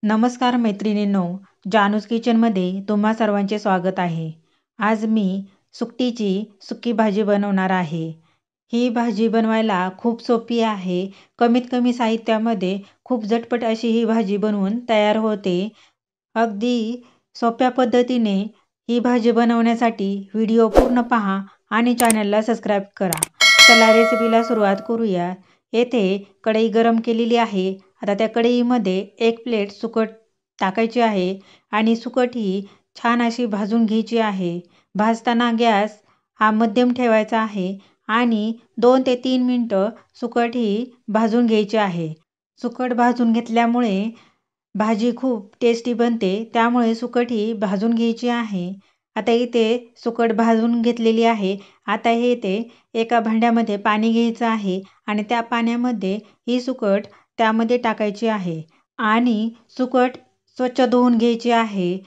नमस्कार मैत्रिणींनो, जानूस किचनमध्ये तुम्हा सर्वांचे स्वागत आहे. आज मी सुकटीची सुकी भाजी बनवणार आहे. ही भाजी बनवायला खूप सोपी आहे. कमीत कमी साहित्यामध्ये खूप झटपट अशी ही भाजी बनवून तयार होते. अगदी सोप्या पद्धतीने ही भाजी बनवण्यासाठी व्हिडिओ पूर्ण पहा आणि चॅनलला सबस्क्राईब करा. चला रेसिपीला सुरुवात करूया. येथे कढई गरम केलेली आहे. आता त्या कढईमध्ये 1 प्लेट सुकट टाकायची आहे आणि सुकट ही छान अशी भाजून घ्यायची आहे. भाजताना गॅस हा मध्यम ठेवायचा आहे आणि 2 ते 3 मिनिटं सुकट ही भाजून घ्यायची आहे. सुकट भाजून घेतल्यामुळे भाजी खूप टेस्टी बनते, त्यामुळे सुकट ही भाजून घ्यायची आहे. आता इथे सुकट भाजून घेतलेली आहे. आता हे इथे एका भांड्यामध्ये पाणी घ्यायचं आहे आणि त्या पाण्यामध्ये ही सुकट त्यामध्ये टाकायची आहे आणि सुकट स्वच्छ धुवून घ्यायची आहे.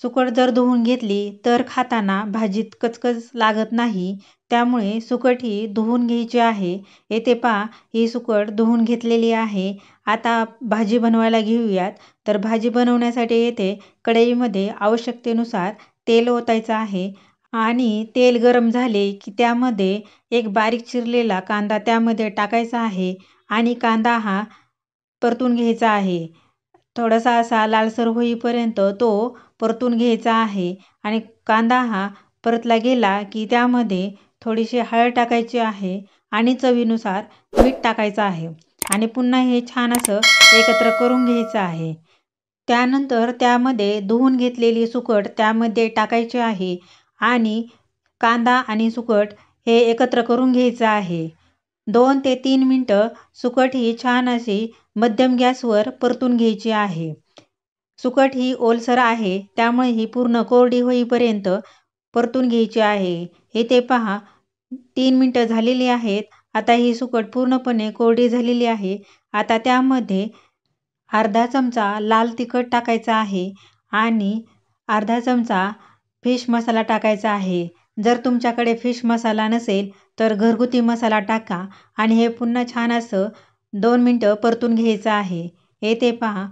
सुकट जर धुवून घेतली तर खाताना भाजीत कचकच लागत नाही, त्यामुळे सुकट ही धुवून घ्यायची आहे. येथे पहा ही सुकट धुवून घेतलेली आहे. आता भाजी बनवायला घेऊयात. तर भाजी बनवण्यासाठी येथे कढईमध्ये आवश्यकतेनुसार तेल ओतायचं आहे आणि तेल गरम झाले की त्यामध्ये एक बारीक चिरलेला कांदा त्यामध्ये टाकायचा आहे आणि कांदा हा परतून घ्यायचा आहे. थोडासा असा लालसर होईपर्यंत तो परतून घ्यायचा आहे आणि कांदा हा परतला गेला की त्यामध्ये थोडीशी हळद टाकायची आहे आणि चवीनुसार मीठ टाकायचं आहे आणि पुन्हा हे छान असं एकत्र करून घ्यायचं आहे. त्यानंतर त्यामध्ये धुवून घेतलेली सुकट त्यामध्ये टाकायची आहे आणि कांदा आणि सुकट हे एकत्र करून घ्यायचं आहे. 2 ते 3 मिनिटं सुकट ही छान अशी मध्यम गॅसवर परतून घ्यायची आहे. सुकट ही ओलसर आहे, त्यामुळे ही पूर्ण कोरडी होईपर्यंत परतून घ्यायची आहे. इथे पहा 3 मिनिटं झालेली आहेत. आता ही सुकट पूर्णपणे कोरडी झालेली आहे. आता त्यामध्ये अर्धा चमचा लाल तिखट टाकायचा आहे आणि अर्धा चमचा फिश मसाला टाकायचा आहे. जर तुमच्याकडे फिश मसाला नसेल तर घरगुती मसाला टाका आणि हे पुन्हा छान असं 2 मिनिटं परतून घ्यायचं आहे. येथे पहा,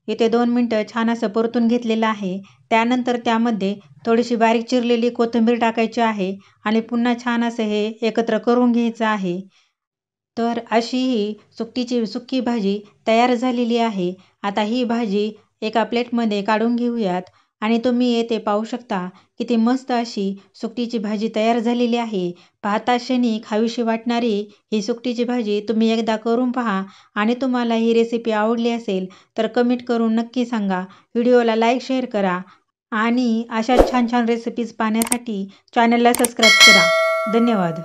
इथे 2 मिनिटं छान असं परतून घेतलेलं आहे. त्यानंतर त्यामध्ये थोडीशी बारीक चिरलेली कोथिंबीर टाकायची आहे आणि पुन्हा छान असं हे एकत्र करून घ्यायचं आहे. तर अशी ही सुकटीची सुकी भाजी तयार झालेली आहे. आता ही भाजी एका प्लेटमध्ये काढून घेऊयात आणि तुम्ही येथे पाहू शकता किती मस्त अशी सुकटीची भाजी तयार झालेली आहे. पाहता क्षणी खावीशी वाटणारी ही सुकटीची भाजी तुम्ही एकदा करून पहा आणि तुम्हाला ही रेसिपी आवडली असेल तर कमेंट करून नक्की सांगा. व्हिडिओला लाईक शेअर करा आणि अशा छान छान रेसिपीज पाहण्यासाठी चॅनलला सबस्क्राईब करा. धन्यवाद.